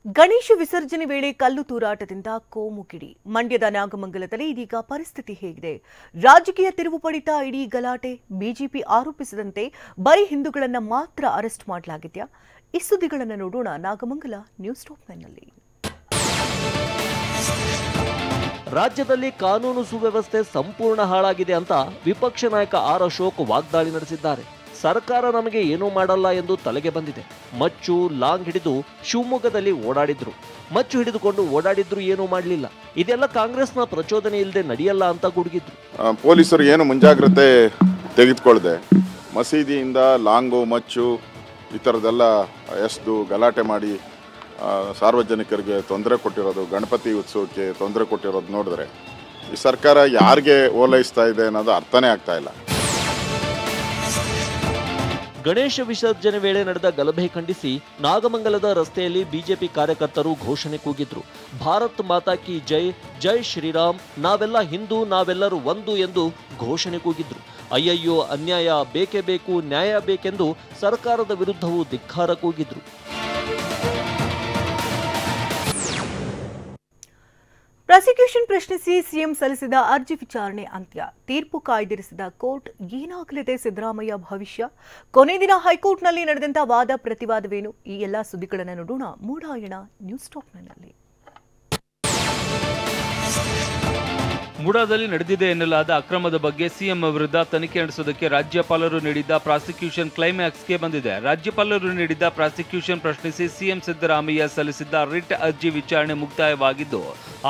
ಗಣೇಶ ವಿಸರ್ಜನೆ ವೇಳೆ ಕಲ್ಲು ತೂರಾಟದಿಂದ ಕೋಮು ಕಿಡಿ. ಮಂಡ್ಯದ ನಾಗಮಂಗಲದಲ್ಲಿ ಇದೀಗ ಪರಿಸ್ಥಿತಿ ಹೇಗಿದೆ? ರಾಜಕೀಯ ತಿರುವು ಪಡಿತಾ ಇಡೀ ಗಲಾಟೆ. ಬಿಜೆಪಿ ಆರೋಪಿಸಿದಂತೆ ಬರೀ ಹಿಂದೂಗಳನ್ನು ಮಾತ್ರ ಅರೆಸ್ಟ್ ಮಾಡಲಾಗಿದೆಯಾ? ಈ ಸುದ್ದಿಗಳನ್ನು ನೋಡೋಣ ನಾಗಮಂಗಲ ನ್ಯೂಸ್ ಟಾಪ್ 9ನಲ್ಲಿ. ರಾಜ್ಯದಲ್ಲಿ ಕಾನೂನು ಸುವ್ಯವಸ್ಥೆ ಸಂಪೂರ್ಣ ಹಾಳಾಗಿದೆ ಅಂತ ವಿಪಕ್ಷ ನಾಯಕ ಆರ್ ಅಶೋಕ್ ವಾಗ್ದಾಳಿ ನಡೆಸಿದ್ದಾರೆ. ಸರ್ಕಾರ ನಮಗೆ ಏನೂ ಮಾಡಲ್ಲ ಎಂದು ತಲೆಗೆ ಬಂದಿದೆ. ಮಚ್ಚು ಲಾಂಗ್ ಹಿಡಿದು ಶಿವಮೊಗ್ಗದಲ್ಲಿ ಓಡಾಡಿದ್ರು. ಮಚ್ಚು ಹಿಡಿದುಕೊಂಡು ಓಡಾಡಿದ್ರು, ಏನೂ ಮಾಡಲಿಲ್ಲ. ಇದೆಲ್ಲ ಕಾಂಗ್ರೆಸ್ನ ಪ್ರಚೋದನೆ ಇಲ್ಲದೆ ನಡೆಯಲ್ಲ ಅಂತ ಗುಡುಗಿದ್ರು. ಪೊಲೀಸರು ಏನು ಮುಂಜಾಗ್ರತೆ ತೆಗೆದುಕೊಳ್ಳದೆ ಮಸೀದಿಯಿಂದ ಲಾಂಗು ಮಚ್ಚು ಈ ಥರದ್ದೆಲ್ಲ ಎಸ್ದು ಗಲಾಟೆ ಮಾಡಿ ಸಾರ್ವಜನಿಕರಿಗೆ ತೊಂದರೆ ಕೊಟ್ಟಿರೋದು, ಗಣಪತಿ ಉತ್ಸವಕ್ಕೆ ತೊಂದರೆ ಕೊಟ್ಟಿರೋದು ನೋಡಿದ್ರೆ ಈ ಸರ್ಕಾರ ಯಾರಿಗೆ ಓಲೈಸ್ತಾ ಇದೆ ಅನ್ನೋದು ಅರ್ಥನೇ ಆಗ್ತಾ ಇಲ್ಲ. ಗಣೇಶ ವಿಸರ್ಜನೆ ವೇಳೆ ನಡೆದ ಗಲಭೆ ಖಂಡಿಸಿ ನಾಗಮಂಗಲದ ರಸ್ತೆಯಲ್ಲಿ ಬಿಜೆಪಿ ಕಾರ್ಯಕರ್ತರು ಘೋಷಣೆ ಕೂಗಿದ್ರು. ಭಾರತ್ ಮಾತಾ ಕಿ ಜೈ, ಜೈ ಶ್ರೀರಾಮ್, ನಾವೆಲ್ಲ ಹಿಂದೂ, ನಾವೆಲ್ಲರೂ ಒಂದು ಎಂದು ಘೋಷಣೆ ಕೂಗಿದ್ರು. ಅಯ್ಯಯ್ಯೋ ಅನ್ಯಾಯ, ಬೇಕೇ ಬೇಕು, ನ್ಯಾಯ ಬೇಕೆಂದು ಸರ್ಕಾರದ ವಿರುದ್ಧವೂ ಧಿಕ್ಕಾರ ಕೂಗಿದ್ರು. ಪ್ರಾಸಿಕ್ಯೂಷನ್ ಪ್ರಶ್ನಿಸಿ ಸಿಎಂ ಸಲ್ಲಿಸಿದ ಅರ್ಜಿ ವಿಚಾರಣೆ ಅಂತ್ಯ. ತೀರ್ಪು ಕಾಯ್ದಿರಿಸಿದ ಕೋರ್ಟ್. ಏನಾಗಲಿದೆ ಸಿದ್ದರಾಮಯ್ಯ ಭವಿಷ್ಯ? ಕೊನೆ ದಿನ ಹೈಕೋರ್ಟ್ನಲ್ಲಿ ನಡೆದಂತ ವಾದ ಪ್ರತಿವಾದವೇನು? ಈ ಎಲ್ಲಾ ಸುದ್ದಿಗಳನ್ನು ನೋಡೋಣ ಮೂಡಾಯಣ ನ್ಯೂಸ್ ಟಾಪ್ 9ನಲ್ಲಿ. ಮೂಡಾದಲ್ಲಿ ನಡೆದಿದೆ ಎನ್ನಲಾದ ಅಕ್ರಮದ ಬಗ್ಗೆ ಸಿಎಂ ವಿರುದ್ಧ ತನಿಖೆ ನಡೆಸುವುದಕ್ಕೆ ರಾಜ್ಯಪಾಲರು ನೀಡಿದ್ದ ಪ್ರಾಸಿಕ್ಯೂಷನ್ ಕ್ಲೈಮ್ಯಾಕ್ಸ್ಗೆ ಬಂದಿದೆ. ರಾಜ್ಯಪಾಲರು ನೀಡಿದ್ದ ಪ್ರಾಸಿಕ್ಯೂಷನ್ ಪ್ರಶ್ನಿಸಿ ಸಿಎಂ ಸಿದ್ದರಾಮಯ್ಯ ಸಲ್ಲಿಸಿದ್ದ ರಿಟ್ ಅರ್ಜಿ ವಿಚಾರಣೆ ಮುಕ್ತಾಯವಾಗಿದ್ದು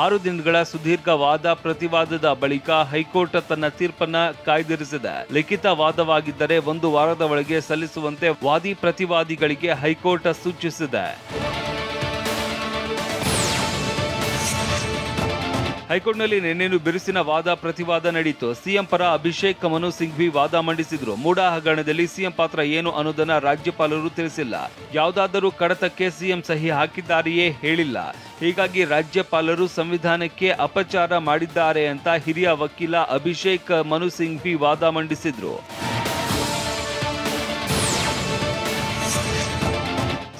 6 ದಿನಗಳ ಸುದೀರ್ಘ ವಾದ ಪ್ರತಿವಾದದ ಬಳಿಕ ಹೈಕೋರ್ಟ್ ತನ್ನ ತೀರ್ಪನ್ನ ಕಾಯ್ದಿರಿಸಿದೆ. ಲಿಖಿತ ವಾದವಾಗಿದ್ದರೆ 1 ವಾರದ ಒಳಗೆ ಸಲ್ಲಿಸುವಂತೆ ವಾದಿ ಪ್ರತಿವಾದಿಗಳಿಗೆ ಹೈಕೋರ್ಟ್ ಸೂಚಿಸಿದೆ. ಹೈಕೋರ್ಟ್ನಲ್ಲಿ ನಿನ್ನೆನು ಬಿರುಸಿನ ವಾದ ಪ್ರತಿವಾದ ನಡೆಯಿತು. ಸಿಎಂ ಪರ ಅಭಿಷೇಕ್ ಮನು ಸಿಂಘ್ವಿ ವಾದ ಮಂಡಿಸಿದ್ರು. ಮೂಡಾ ಹಗರಣದಲ್ಲಿ ಸಿಎಂ ಪಾತ್ರ ಏನು ಅನ್ನೋದನ್ನ ರಾಜ್ಯಪಾಲರು ತಿಳಿಸಿಲ್ಲ. ಯಾವುದಾದರೂ ಕಡತಕ್ಕೆ ಸಿಎಂ ಸಹಿ ಹಾಕಿದ್ದಾರೆಯೇ ಹೇಳಿಲ್ಲ. ಹೀಗಾಗಿ ರಾಜ್ಯಪಾಲರು ಸಂವಿಧಾನಕ್ಕೆ ಅಪಚಾರ ಮಾಡಿದ್ದಾರೆ ಅಂತ ಹಿರಿಯ ವಕೀಲ ಅಭಿಷೇಕ್ ಮನು ಸಿಂಘ್ವಿ ವಾದ ಮಂಡಿಸಿದ್ರು.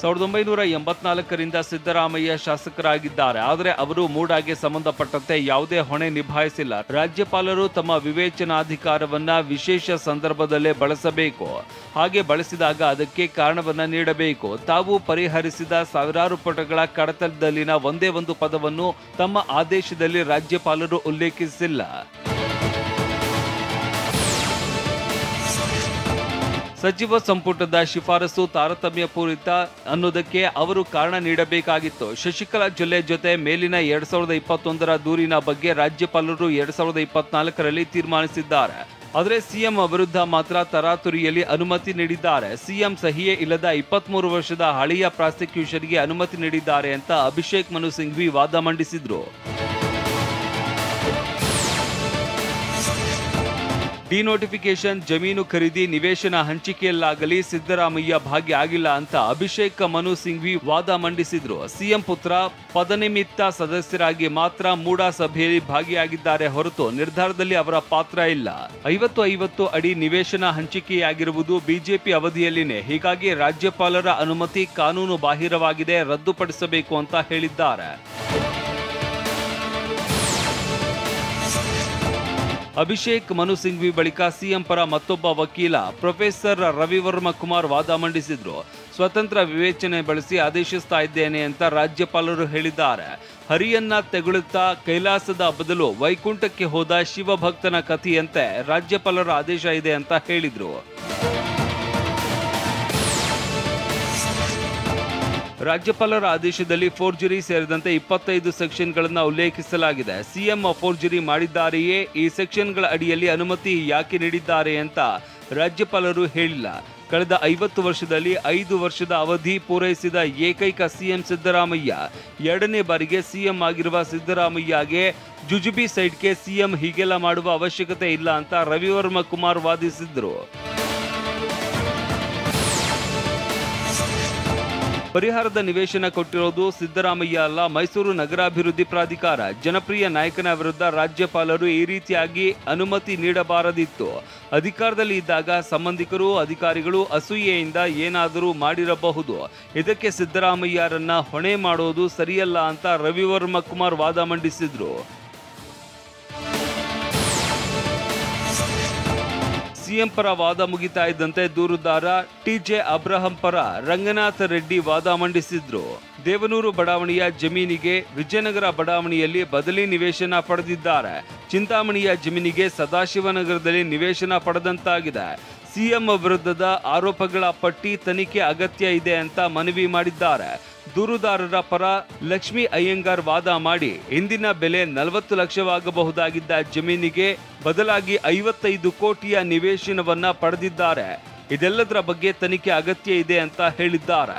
1984ರಿಂದ ಸಿದ್ದರಾಮಯ್ಯ ಶಾಸಕರಾಗಿದ್ದಾರೆ. ಆದರೆ ಅವರು ಮೂಡಾಗೆ ಸಂಬಂಧಪಟ್ಟಂತೆ ಯಾವುದೇ ಹೊಣೆ ನಿಭಾಯಿಸಿಲ್ಲ. ರಾಜ್ಯಪಾಲರು ತಮ್ಮ ವಿವೇಚನಾಧಿಕಾರವನ್ನ ವಿಶೇಷ ಸಂದರ್ಭದಲ್ಲೇ ಬಳಸಬೇಕು. ಹಾಗೆ ಬಳಸಿದಾಗ ಅದಕ್ಕೆ ಕಾರಣವನ್ನ ನೀಡಬೇಕು. ತಾವು ಪರಿಹರಿಸಿದ ಸಾವಿರಾರು ಪುಟಗಳ ಕಡತದಲ್ಲಿನ ಒಂದೇ ಒಂದು ಪದವನ್ನು ತಮ್ಮ ಆದೇಶದಲ್ಲಿ ರಾಜ್ಯಪಾಲರು ಉಲ್ಲೇಖಿಸಿಲ್ಲ. ಸಚಿವ ಸಂಪುಟದ ಶಿಫಾರಸು ತಾರತಮ್ಯಪೂರಿತ ಅನ್ನೋದಕ್ಕೆ ಅವರು ಕಾರಣ ನೀಡಬೇಕಾಗಿತ್ತು. ಶಶಿಕಲಾ ಜೊಲ್ಲೆ ಜೊತೆ ಮೇಲಿನ 2021ರ ದೂರಿನ ಬಗ್ಗೆ ರಾಜ್ಯಪಾಲರು 2024ರಲ್ಲಿ ತೀರ್ಮಾನಿಸಿದ್ದಾರೆ. ಆದರೆ ಸಿಎಂ ವಿರುದ್ಧ ಮಾತ್ರ ತರಾತುರಿಯಲ್ಲಿ ಅನುಮತಿ ನೀಡಿದ್ದಾರೆ. ಸಿಎಂ ಸಹಿಯೇ ಇಲ್ಲದ 23 ವರ್ಷದ ಹಳೆಯ ಪ್ರಾಸಿಕ್ಯೂಷನ್ಗೆ ಅನುಮತಿ ನೀಡಿದ್ದಾರೆ ಅಂತ ಅಭಿಷೇಕ್ ಮನು ಸಿಂಘ್ವಿ ವಾದ ಮಂಡಿಸಿದ್ರು. ಡಿನೋಟಿಫಿಕೇಶನ್, ಜಮೀನು ಖರೀದಿ, ನಿವೇಶನ ಹಂಚಿಕೆಯಲ್ಲಾಗಲಿ ಸಿದ್ದರಾಮಯ್ಯ ಭಾಗಿಯಾಗಿಲ್ಲ ಅಂತ ಅಭಿಷೇಕ್ ಮನು ಸಿಂಘ್ವಿ ವಾದ ಮಂಡಿಸಿದ್ರು. ಸಿಎಂ ಪುತ್ರ ಪದನಿಮಿತ್ತ ಸದಸ್ಯರಾಗಿ ಮಾತ್ರ ಮೂಡಾ ಸಭೆಯಲ್ಲಿ ಭಾಗಿಯಾಗಿದ್ದಾರೆ ಹೊರತು ನಿರ್ಧಾರದಲ್ಲಿ ಅವರ ಪಾತ್ರ ಇಲ್ಲ. 50-50 ಅಡಿ ನಿವೇಶನ ಹಂಚಿಕೆಯಾಗಿರುವುದು ಬಿಜೆಪಿ ಅವಧಿಯಲ್ಲಿನೇ. ಹೀಗಾಗಿ ರಾಜ್ಯಪಾಲರ ಅನುಮತಿ ಕಾನೂನು ಬಾಹಿರವಾಗಿದೆ, ರದ್ದುಪಡಿಸಬೇಕು ಅಂತ ಹೇಳಿದ್ದಾರೆ. ಅಭಿಷೇಕ್ ಮನು ಸಿಂಘ್ವಿ ಬಳಿಕ ಸಿಎಂ ಪರ ಮತ್ತೊಬ್ಬ ವಕೀಲ ಪ್ರೊಫೆಸರ್ ರವಿವರ್ಮ ಕುಮಾರ್ ವಾದ ಮಂಡಿಸಿದ್ರು. ಸ್ವತಂತ್ರ ವಿವೇಚನೆ ಬಳಸಿ ಆದೇಶಿಸ್ತಾ ಇದ್ದೇನೆ ಅಂತ ರಾಜ್ಯಪಾಲರು ಹೇಳಿದ್ದಾರೆ. ಹರಿಯನ್ನ ತೆಗುಳುತ್ತಾ ಕೈಲಾಸದ ಬದಲು ವೈಕುಂಠಕ್ಕೆ ಹೋದ ಶಿವಭಕ್ತನ ಕಥೆಯಂತೆ ರಾಜ್ಯಪಾಲರ ಆದೇಶ ಇದೆ ಅಂತ ಹೇಳಿದ್ರು. ರಾಜ್ಯಪಾಲರ ಆದೇಶದಲ್ಲಿ ಫೋರ್ಜರಿ ಸೇರಿದಂತೆ 25 ಸೆಕ್ಷನ್ಗಳನ್ನು ಉಲ್ಲೇಖಿಸಲಾಗಿದೆ. ಸಿಎಂ ಫೋರ್ಜರಿ ಮಾಡಿದ್ದಾರೆಯೇ? ಈ ಸೆಕ್ಷನ್ಗಳ ಅಡಿಯಲ್ಲಿ ಅನುಮತಿ ಯಾಕೆ ನೀಡಿದ್ದಾರೆ ಅಂತ ರಾಜ್ಯಪಾಲರು ಹೇಳಿಲ್ಲ. ಕಳೆದ 50 ವರ್ಷದಲ್ಲಿ 5 ವರ್ಷದ ಅವಧಿ ಪೂರೈಸಿದ ಏಕೈಕ ಸಿಎಂ ಸಿದ್ದರಾಮಯ್ಯ. 2ನೇ ಬಾರಿಗೆ ಸಿಎಂ ಆಗಿರುವ ಸಿದ್ದರಾಮಯ್ಯಗೆ ಜುಜುಬಿ ಸೈಡ್ಗೆ ಸಿಎಂ ಹೀಗೆಲ್ಲ ಮಾಡುವ ಅವಶ್ಯಕತೆ ಇಲ್ಲ ಅಂತ ರವಿವರ್ಮ ಕುಮಾರ್ ವಾದಿಸಿದ್ರು. ಪರಿಹಾರದ ನಿವೇಶನ ಕೊಟ್ಟಿರೋದು ಸಿದ್ದರಾಮಯ್ಯ ಅಲ್ಲ, ಮೈಸೂರು ನಗರಾಭಿವೃದ್ಧಿ ಪ್ರಾಧಿಕಾರ. ಜನಪ್ರಿಯ ನಾಯಕನ ವಿರುದ್ಧ ರಾಜ್ಯಪಾಲರು ಈ ರೀತಿಯಾಗಿ ಅನುಮತಿ ನೀಡಬಾರದಿತ್ತು. ಅಧಿಕಾರದಲ್ಲಿ ಇದ್ದಾಗ ಸಂಬಂಧಿಕರು ಅಧಿಕಾರಿಗಳು ಅಸೂಯೆಯಿಂದ ಏನಾದರೂ ಮಾಡಿರಬಹುದು. ಇದಕ್ಕೆ ಸಿದ್ದರಾಮಯ್ಯರನ್ನ ಹೊಣೆ ಮಾಡೋದು ಸರಿಯಲ್ಲ ಅಂತ ರವಿವರ್ಮ ಕುಮಾರ್ ವಾದ ಮಂಡಿಸಿದ್ರು. ಸಿಎಂ ಪರ ವಾದ ಮುಗಿತಾ ಇದ್ದಂತೆ ದೂರುದಾರ ಟಿಜೆ ಅಬ್ರಹಂ ಪರ ರಂಗನಾಥ ರೆಡ್ಡಿ ವಾದ ಮಂಡಿಸಿದ್ರು. ದೇವನೂರು ಬಡಾವಣೆಯ ಜಮೀನಿಗೆ ವಿಜಯನಗರ ಬಡಾವಣೆಯಲ್ಲಿ ಬದಲಿ ನಿವೇಶನ ಪಡೆದಿದ್ದಾರೆ. ಚಿಂತಾಮಣಿಯ ಜಮೀನಿಗೆ ಸದಾಶಿವನಗರದಲ್ಲಿ ನಿವೇಶನ ಪಡೆದಂತಾಗಿದೆ. ಸಿಎಂ ವಿರುದ್ಧದ ಆರೋಪಗಳ ಪಟ್ಟಿ ತನಿಖೆ ಅಗತ್ಯ ಇದೆ ಅಂತ ಮನವಿ ಮಾಡಿದ್ದಾರೆ. ದೂರುದಾರರ ಪರ ಲಕ್ಷ್ಮೀ ಅಯ್ಯಂಗಾರ್ ವಾದ ಮಾಡಿ ಇಂದಿನ ಬೆಲೆ 40 ಲಕ್ಷವಾಗಬಹುದಾಗಿದ್ದ ಜಮೀನಿಗೆ ಬದಲಾಗಿ 55 ಕೋಟಿಯ ನಿವೇಶನವನ್ನ ಪಡೆದಿದ್ದಾರೆ. ಇದೆಲ್ಲದರ ಬಗ್ಗೆ ತನಿಖೆ ಅಗತ್ಯ ಇದೆ ಅಂತ ಹೇಳಿದ್ದಾರೆ.